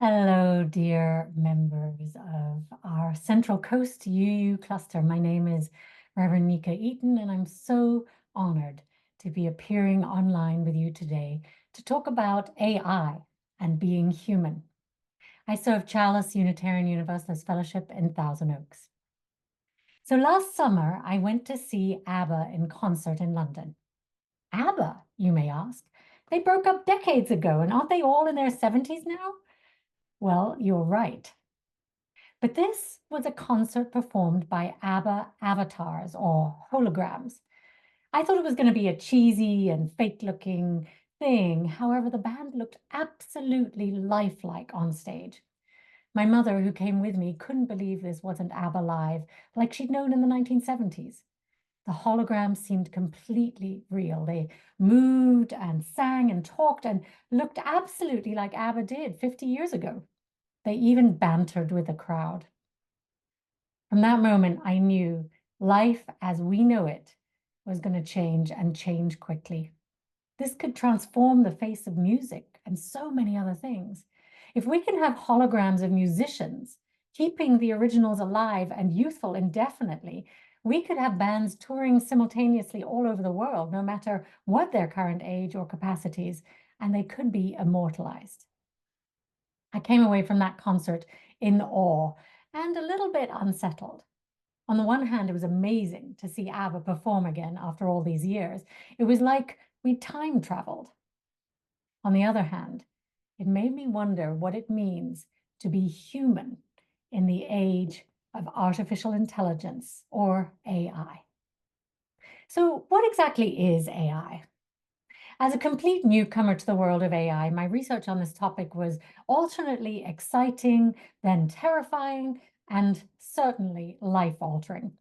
Hello, dear members of our Central Coast UU cluster. My name is Rev Nica Eaton, and I'm so honored to be appearing online with you today to talk about AI and being human. I serve Chalice Unitarian Universalist Fellowship in Thousand Oaks. So last summer, I went to see ABBA in concert in London. ABBA, you may ask? They broke up decades ago, and aren't they all in their 70s now? Well, you're right. But this was a concert performed by ABBA avatars or holograms. I thought it was going to be a cheesy and fake-looking thing. However, the band looked absolutely lifelike on stage. My mother, who came with me, couldn't believe this wasn't ABBA live, like she'd known in the 1970s. The holograms seemed completely real. They moved and sang and talked and looked absolutely like ABBA did 50 years ago. They even bantered with the crowd. From that moment, I knew life as we know it was going to change and change quickly. This could transform the face of music and so many other things. If we can have holograms of musicians keeping the originals alive and youthful indefinitely, we could have bands touring simultaneously all over the world, no matter what their current age or capacities, and they could be immortalized. I came away from that concert in awe and a little bit unsettled. On the one hand, it was amazing to see ABBA perform again after all these years. It was like we time traveled. On the other hand, it made me wonder what it means to be human in the age of artificial intelligence, or AI. So what exactly is AI? As a complete newcomer to the world of AI, my research on this topic was alternately exciting, then terrifying, and certainly life-altering.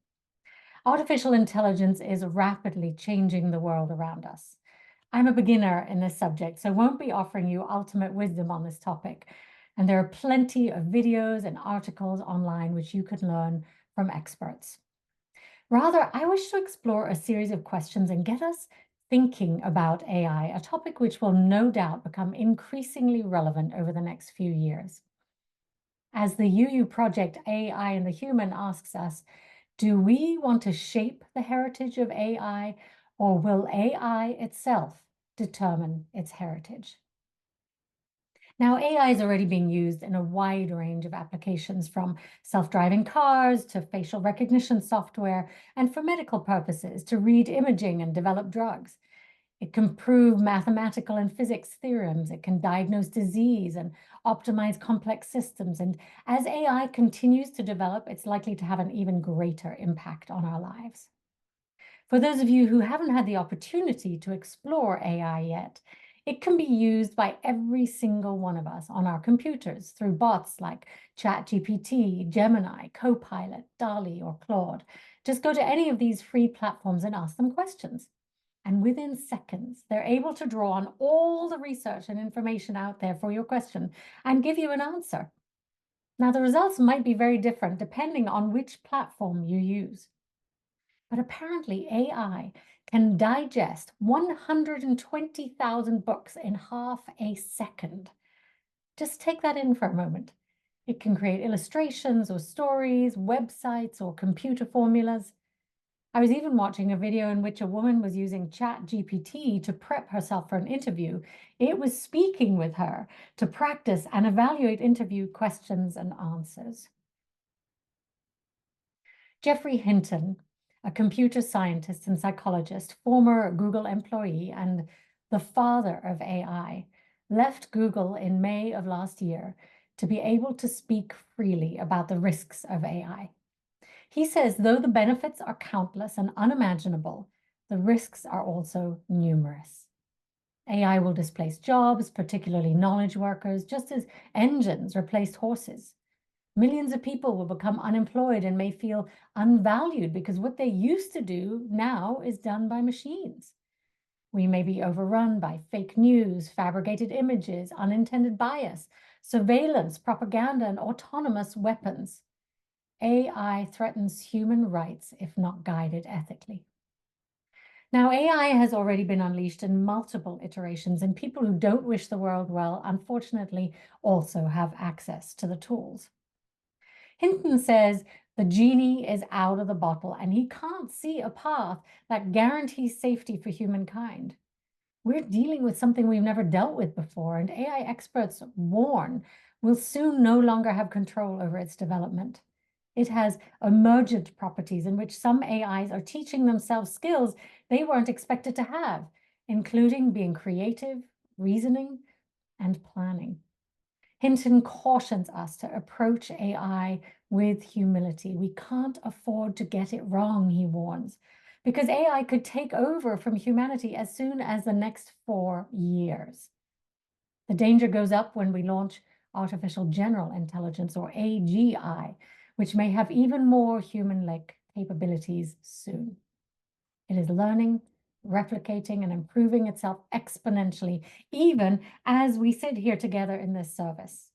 Artificial intelligence is rapidly changing the world around us. I'm a beginner in this subject, so won't be offering you ultimate wisdom on this topic. And there are plenty of videos and articles online which you can learn from experts. Rather, I wish to explore a series of questions and get us thinking about AI, a topic which will no doubt become increasingly relevant over the next few years. As the UU project AI and the Human asks us, do we want to shape the heritage of AI, or will AI itself determine its heritage? Now, AI is already being used in a wide range of applications, from self-driving cars to facial recognition software, and for medical purposes to read imaging and develop drugs. It can prove mathematical and physics theorems. It can diagnose disease and optimize complex systems. And as AI continues to develop, it's likely to have an even greater impact on our lives. For those of you who haven't had the opportunity to explore AI yet, it can be used by every single one of us on our computers through bots like ChatGPT, Gemini, Copilot, DALL-E, or Claude. Just go to any of these free platforms and ask them questions. And within seconds, they're able to draw on all the research and information out there for your question and give you an answer. Now, the results might be very different depending on which platform you use. But apparently, AI can digest 120,000 books in half a second. Just take that in for a moment. It can create illustrations or stories, websites, or computer formulas. I was even watching a video in which a woman was using ChatGPT to prep herself for an interview. It was speaking with her to practice and evaluate interview questions and answers. Geoffrey Hinton, a computer scientist and psychologist, former Google employee, and the father of AI, left Google in May of last year to be able to speak freely about the risks of AI. He says, though the benefits are countless and unimaginable, the risks are also numerous. AI will displace jobs, particularly knowledge workers, just as engines replaced horses. Millions of people will become unemployed and may feel unvalued because what they used to do now is done by machines. We may be overrun by fake news, fabricated images, unintended bias, surveillance, propaganda, and autonomous weapons. AI threatens human rights if not guided ethically. Now, AI has already been unleashed in multiple iterations, and people who don't wish the world well, unfortunately, also have access to the tools. Hinton says the genie is out of the bottle and he can't see a path that guarantees safety for humankind. We're dealing with something we've never dealt with before, and AI experts warn we'll soon no longer have control over its development. It has emergent properties in which some AIs are teaching themselves skills they weren't expected to have, including being creative, reasoning, and planning. Hinton cautions us to approach AI with humility. We can't afford to get it wrong, he warns, because AI could take over from humanity as soon as the next 4 years. The danger goes up when we launch artificial general intelligence, or AGI, which may have even more human-like capabilities soon. It is learning, replicating, and improving itself exponentially, even as we sit here together in this service.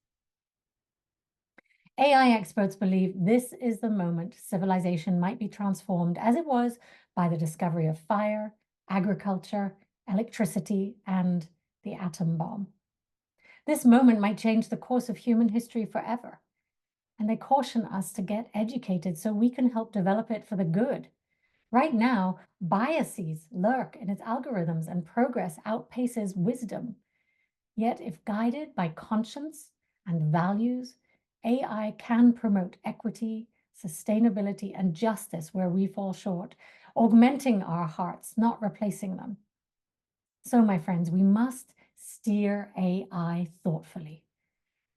AI experts believe this is the moment civilization might be transformed as it was by the discovery of fire, agriculture, electricity, and the atom bomb. This moment might change the course of human history forever, and they caution us to get educated so we can help develop it for the good. Right now, biases lurk in its algorithms and progress outpaces wisdom. Yet, if guided by conscience and values, AI can promote equity, sustainability, and justice where we fall short, augmenting our hearts, not replacing them. So, my friends, we must steer AI thoughtfully.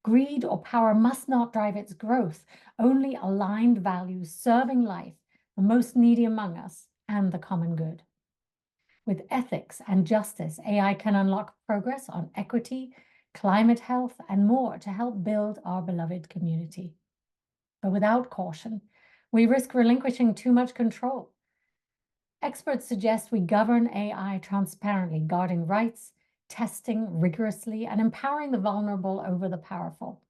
Greed or power must not drive its growth. Only aligned values serving life, the most needy among us, and the common good. With ethics and justice, AI can unlock progress on equity, climate health, and more to help build our beloved community. But without caution, we risk relinquishing too much control. Experts suggest we govern AI transparently, guarding rights, testing rigorously, and empowering the vulnerable over the powerful.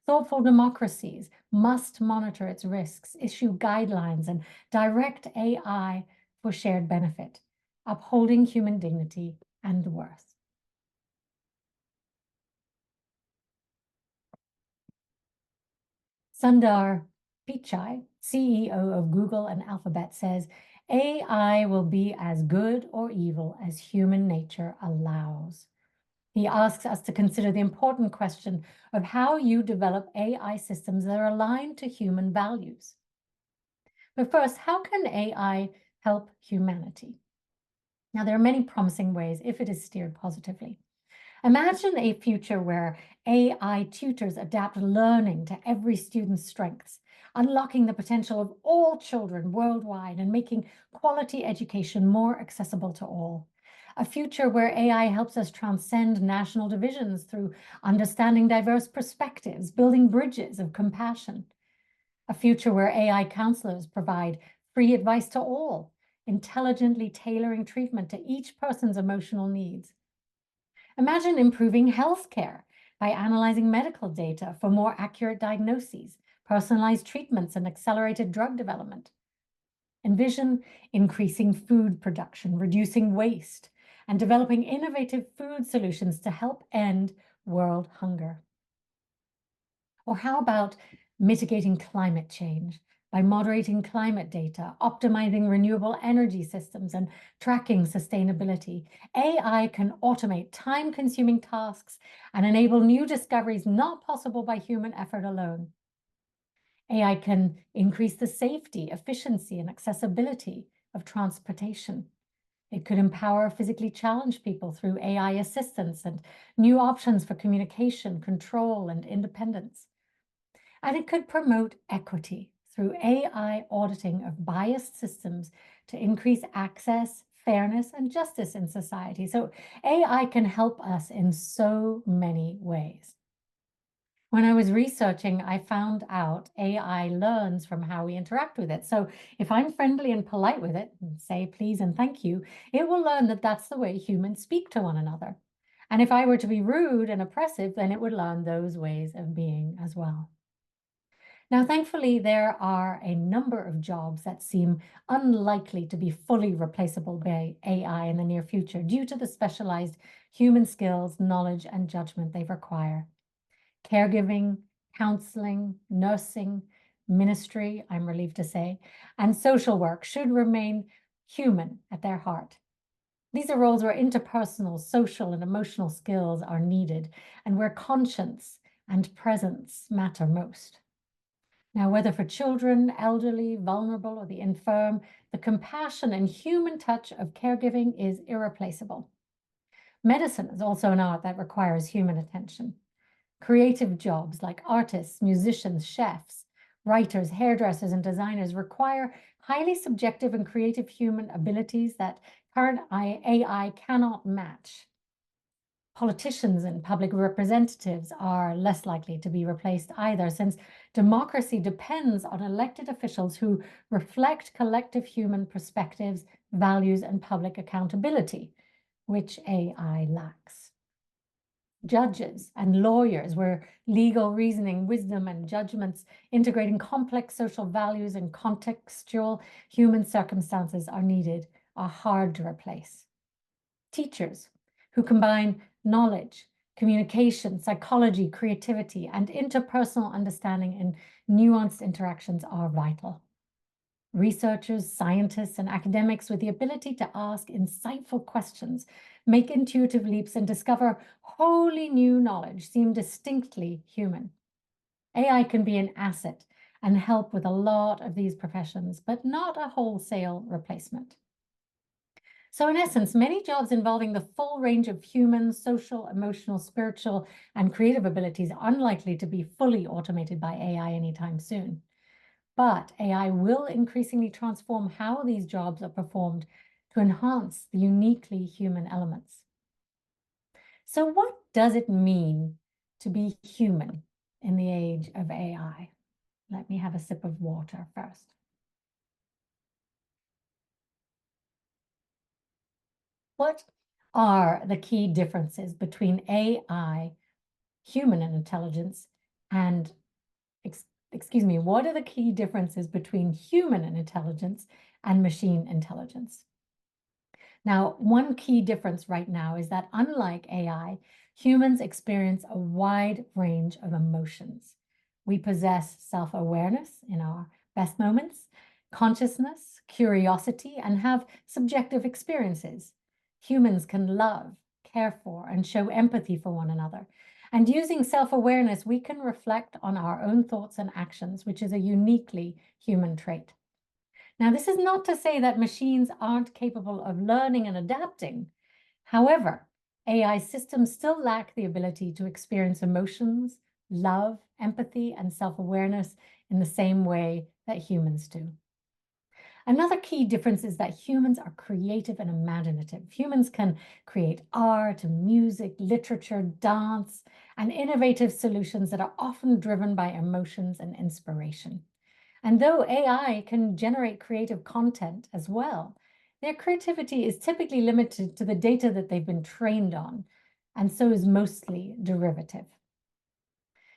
Thoughtful democracies must monitor its risks, issue guidelines, and direct AI for shared benefit, upholding human dignity and worth. Sundar Pichai, CEO of Google and Alphabet, says AI will be as good or evil as human nature allows. He asks us to consider the important question of how you develop AI systems that are aligned to human values. But first, how can AI help humanity? Now, there are many promising ways if it is steered positively. Imagine a future where AI tutors adapt learning to every student's strengths, unlocking the potential of all children worldwide and making quality education more accessible to all. A future where AI helps us transcend national divisions through understanding diverse perspectives, building bridges of compassion. A future where AI counselors provide free advice to all, intelligently tailoring treatment to each person's emotional needs. Imagine improving healthcare by analyzing medical data for more accurate diagnoses, personalized treatments, and accelerated drug development. Envision increasing food production, reducing waste, and developing innovative food solutions to help end world hunger. Or how about mitigating climate change by moderating climate data, optimizing renewable energy systems, and tracking sustainability? AI can automate time-consuming tasks and enable new discoveries not possible by human effort alone. AI can increase the safety, efficiency, and accessibility of transportation. It could empower physically challenged people through AI assistance and new options for communication, control, and independence. And it could promote equity through AI auditing of biased systems to increase access, fairness, and justice in society. So AI can help us in so many ways. When I was researching, I found out AI learns from how we interact with it. So if I'm friendly and polite with it, and say please and thank you, it will learn that that's the way humans speak to one another. And if I were to be rude and oppressive, then it would learn those ways of being as well. Now, thankfully, there are a number of jobs that seem unlikely to be fully replaceable by AI in the near future due to the specialized human skills, knowledge, and judgment they require. Caregiving, counseling, nursing, ministry, I'm relieved to say, and social work should remain human at their heart. These are roles where interpersonal, social, and emotional skills are needed and where conscience and presence matter most. Now, whether for children, elderly, vulnerable, or the infirm, the compassion and human touch of caregiving is irreplaceable. Medicine is also an art that requires human attention. Creative jobs like artists, musicians, chefs, writers, hairdressers, and designers require highly subjective and creative human abilities that current AI cannot match. Politicians and public representatives are less likely to be replaced either, since democracy depends on elected officials who reflect collective human perspectives, values, and public accountability, which AI lacks. Judges and lawyers, where legal reasoning, wisdom, and judgments integrating complex social values and contextual human circumstances are needed, are hard to replace. Teachers, who combine knowledge, communication, psychology, creativity, and interpersonal understanding in nuanced interactions, are vital. Researchers, scientists, and academics with the ability to ask insightful questions, make intuitive leaps, and discover wholly new knowledge seem distinctly human. AI can be an asset and help with a lot of these professions, but not a wholesale replacement. So in essence, many jobs involving the full range of human, social, emotional, spiritual, and creative abilities are unlikely to be fully automated by AI anytime soon. But AI will increasingly transform how these jobs are performed to enhance the uniquely human elements. So what does it mean to be human in the age of AI? Let me have a sip of water first. What are the key differences between AI, human intelligence, and, excuse me, what are the key differences between human intelligence and machine intelligence? Now, one key difference right now is that unlike AI, humans experience a wide range of emotions. We possess self-awareness in our best moments, consciousness, curiosity, and have subjective experiences. Humans can love, care for, and show empathy for one another. And using self-awareness, we can reflect on our own thoughts and actions, which is a uniquely human trait. Now, this is not to say that machines aren't capable of learning and adapting. However, AI systems still lack the ability to experience emotions, love, empathy, and self-awareness in the same way that humans do. Another key difference is that humans are creative and imaginative. Humans can create art, music, literature, dance, and innovative solutions that are often driven by emotions and inspiration. And though AI can generate creative content as well, their creativity is typically limited to the data that they've been trained on, and so is mostly derivative.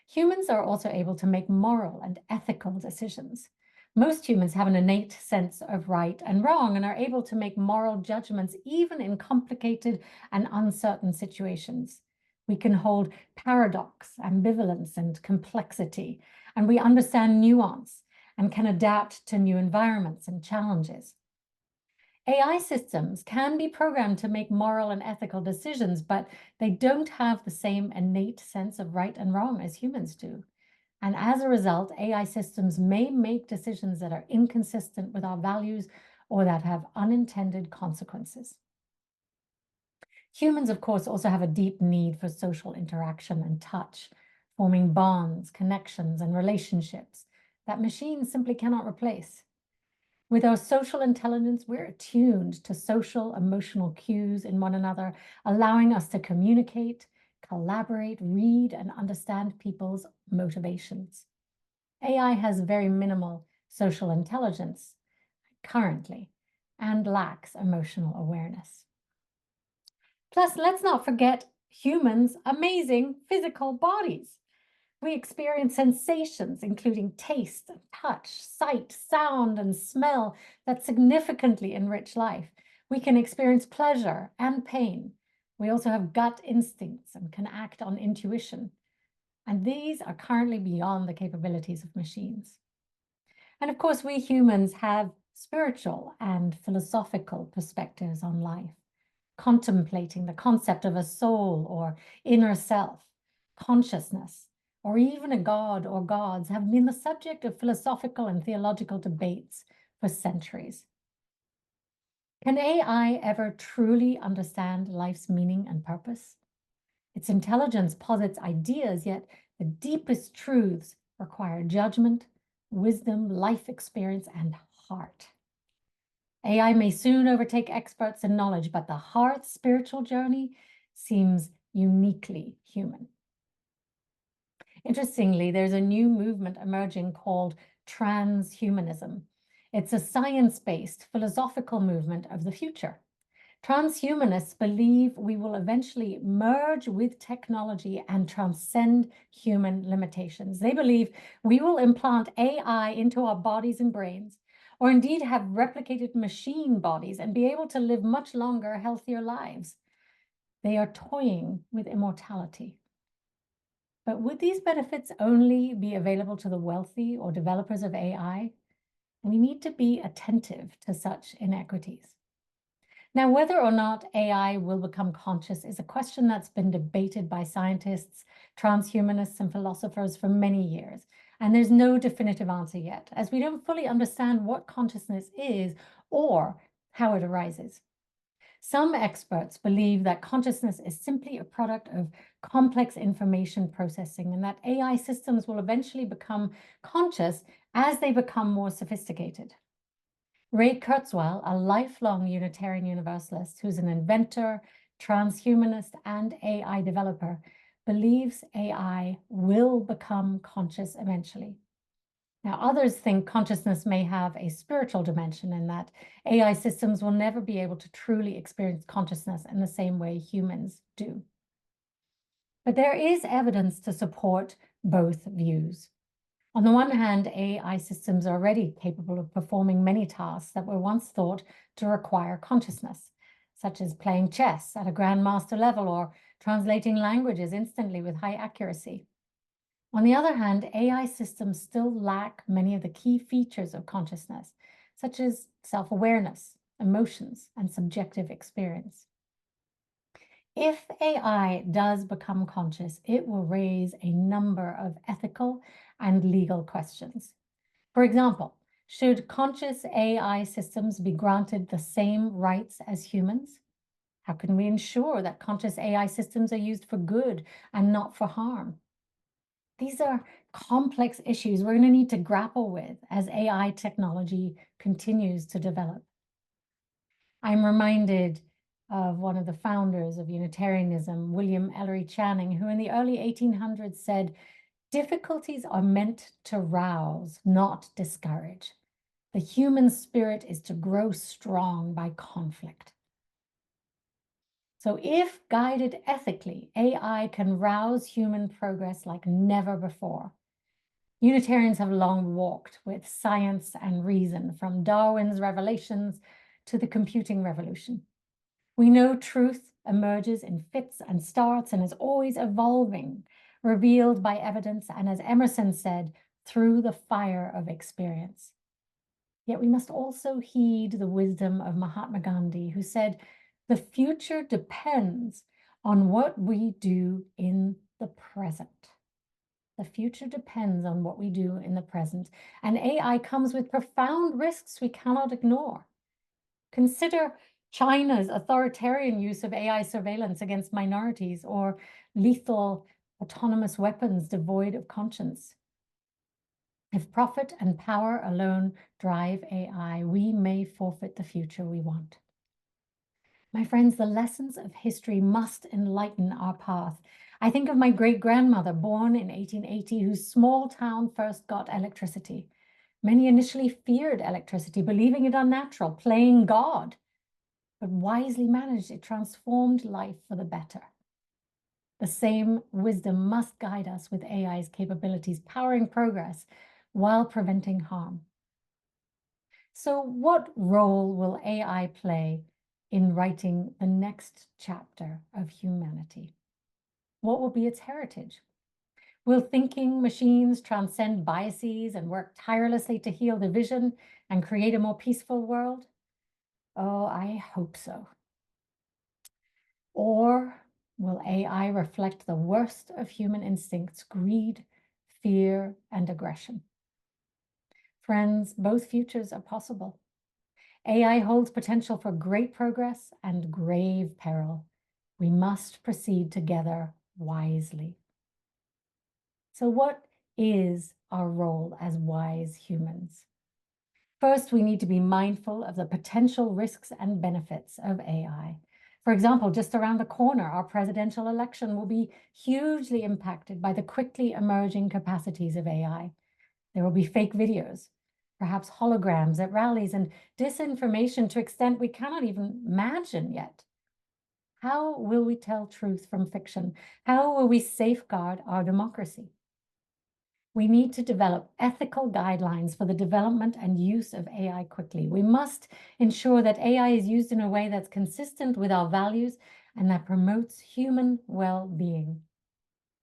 Humans are also able to make moral and ethical decisions. Most humans have an innate sense of right and wrong and are able to make moral judgments even in complicated and uncertain situations. We can hold paradox, ambivalence, and complexity, and we understand nuance and can adapt to new environments and challenges. AI systems can be programmed to make moral and ethical decisions, but they don't have the same innate sense of right and wrong as humans do. And as a result, AI systems may make decisions that are inconsistent with our values or that have unintended consequences. Humans, of course, also have a deep need for social interaction and touch, forming bonds, connections, and relationships that machines simply cannot replace. With our social intelligence, we're attuned to social emotional cues in one another, allowing us to communicate, collaborate, read, and understand people's motivations. AI has very minimal social intelligence currently and lacks emotional awareness. Plus, let's not forget humans' amazing physical bodies. We experience sensations, including taste, touch, sight, sound, and smell that significantly enrich life. We can experience pleasure and pain. We also have gut instincts and can act on intuition. And these are currently beyond the capabilities of machines. And of course, we humans have spiritual and philosophical perspectives on life, contemplating the concept of a soul or inner self, consciousness, or even a god or gods have been the subject of philosophical and theological debates for centuries. Can AI ever truly understand life's meaning and purpose? Its intelligence posits ideas, yet the deepest truths require judgment, wisdom, life experience, and heart. AI may soon overtake experts in knowledge, but the heart's spiritual journey seems uniquely human. Interestingly, there's a new movement emerging called transhumanism. It's a science-based philosophical movement of the future. Transhumanists believe we will eventually merge with technology and transcend human limitations. They believe we will implant AI into our bodies and brains, or indeed have replicated machine bodies and be able to live much longer, healthier lives. They are toying with immortality. But would these benefits only be available to the wealthy or developers of AI? We need to be attentive to such inequities. Now, whether or not AI will become conscious is a question that's been debated by scientists, transhumanists, and philosophers for many years. And there's no definitive answer yet, as we don't fully understand what consciousness is or how it arises. Some experts believe that consciousness is simply a product of complex information processing and that AI systems will eventually become conscious as they become more sophisticated. Ray Kurzweil, a lifelong Unitarian Universalist who's an inventor, transhumanist, and AI developer, believes AI will become conscious eventually. Now, others think consciousness may have a spiritual dimension and that AI systems will never be able to truly experience consciousness in the same way humans do. But there is evidence to support both views. On the one hand, AI systems are already capable of performing many tasks that were once thought to require consciousness, such as playing chess at a grandmaster level or translating languages instantly with high accuracy. On the other hand, AI systems still lack many of the key features of consciousness, such as self-awareness, emotions, and subjective experience. If AI does become conscious, it will raise a number of ethical and legal questions. For example, should conscious AI systems be granted the same rights as humans? How can we ensure that conscious AI systems are used for good and not for harm? These are complex issues we're going to need to grapple with as AI technology continues to develop. I'm reminded of one of the founders of Unitarianism, William Ellery Channing, who in the early 1800s said, "Difficulties are meant to rouse, not discourage. The human spirit is to grow strong by conflict." So if guided ethically, AI can rouse human progress like never before. Unitarians have long walked with science and reason, from Darwin's revelations to the computing revolution. We know truth emerges in fits and starts and is always evolving, revealed by evidence, and as Emerson said, through the fire of experience. Yet we must also heed the wisdom of Mahatma Gandhi, who said, "The future depends on what we do in the present." The future depends on what we do in the present, and AI comes with profound risks we cannot ignore. Consider China's authoritarian use of AI surveillance against minorities or lethal autonomous weapons devoid of conscience. If profit and power alone drive AI, we may forfeit the future we want. My friends, the lessons of history must enlighten our path. I think of my great-grandmother, born in 1880, whose small town first got electricity. Many initially feared electricity, believing it unnatural, playing God, but wisely managed it transformed life for the better. The same wisdom must guide us with AI's capabilities, powering progress while preventing harm. So what role will AI play in writing the next chapter of humanity? What will be its heritage? Will thinking machines transcend biases and work tirelessly to heal division and create a more peaceful world? Oh, I hope so. Or will AI reflect the worst of human instincts, greed, fear, and aggression? Friends, both futures are possible. AI holds potential for great progress and grave peril. We must proceed together wisely. So what is our role as wise humans? First, we need to be mindful of the potential risks and benefits of AI. For example, just around the corner, our presidential election will be hugely impacted by the quickly emerging capacities of AI. There will be fake videos, perhaps holograms at rallies, and disinformation to extent we cannot even imagine yet. How will we tell truth from fiction? How will we safeguard our democracy? We need to develop ethical guidelines for the development and use of AI quickly. We must ensure that AI is used in a way that's consistent with our values and that promotes human well-being.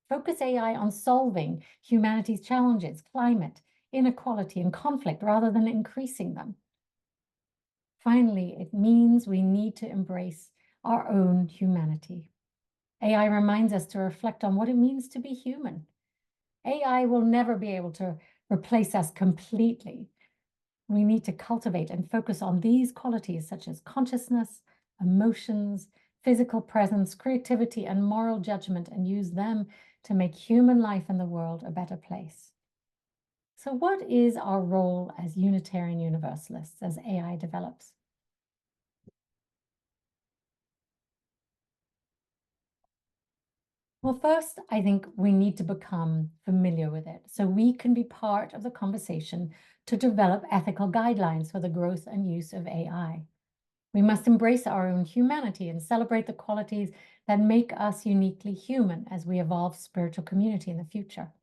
Focus AI on solving humanity's challenges, climate, inequality, and conflict, rather than increasing them. Finally, it means we need to embrace our own humanity. AI reminds us to reflect on what it means to be human. AI will never be able to replace us completely. We need to cultivate and focus on these qualities such as consciousness, emotions, physical presence, creativity, and moral judgment, and use them to make human life and the world a better place. So what is our role as Unitarian Universalists as AI develops? Well, first, I think we need to become familiar with it so we can be part of the conversation to develop ethical guidelines for the growth and use of AI. We must embrace our own humanity and celebrate the qualities that make us uniquely human as we evolve spiritual community in the future.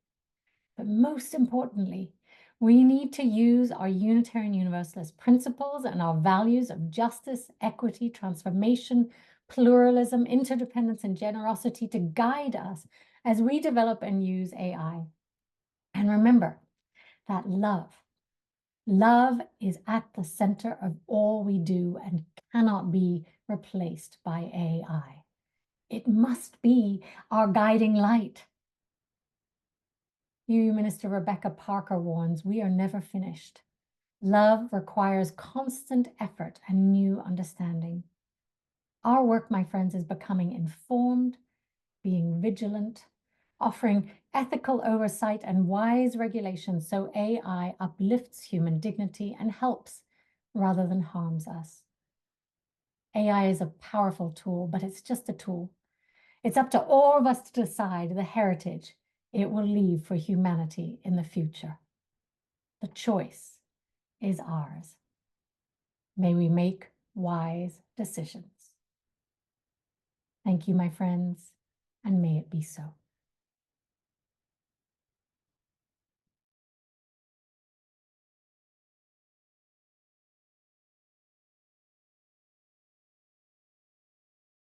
But most importantly, we need to use our Unitarian Universalist principles and our values of justice, equity, transformation, pluralism, interdependence, and generosity to guide us as we develop and use AI. And remember that love is at the center of all we do and cannot be replaced by AI. It must be our guiding light. UU Minister Rebecca Parker warns, we are never finished. Love requires constant effort and new understanding. Our work, my friends, is becoming informed, being vigilant, offering ethical oversight and wise regulation so AI uplifts human dignity and helps rather than harms us. AI is a powerful tool, but it's just a tool. It's up to all of us to decide the heritage it will leave for humanity in the future. The choice is ours. May we make wise decisions. Thank you, my friends, and may it be so.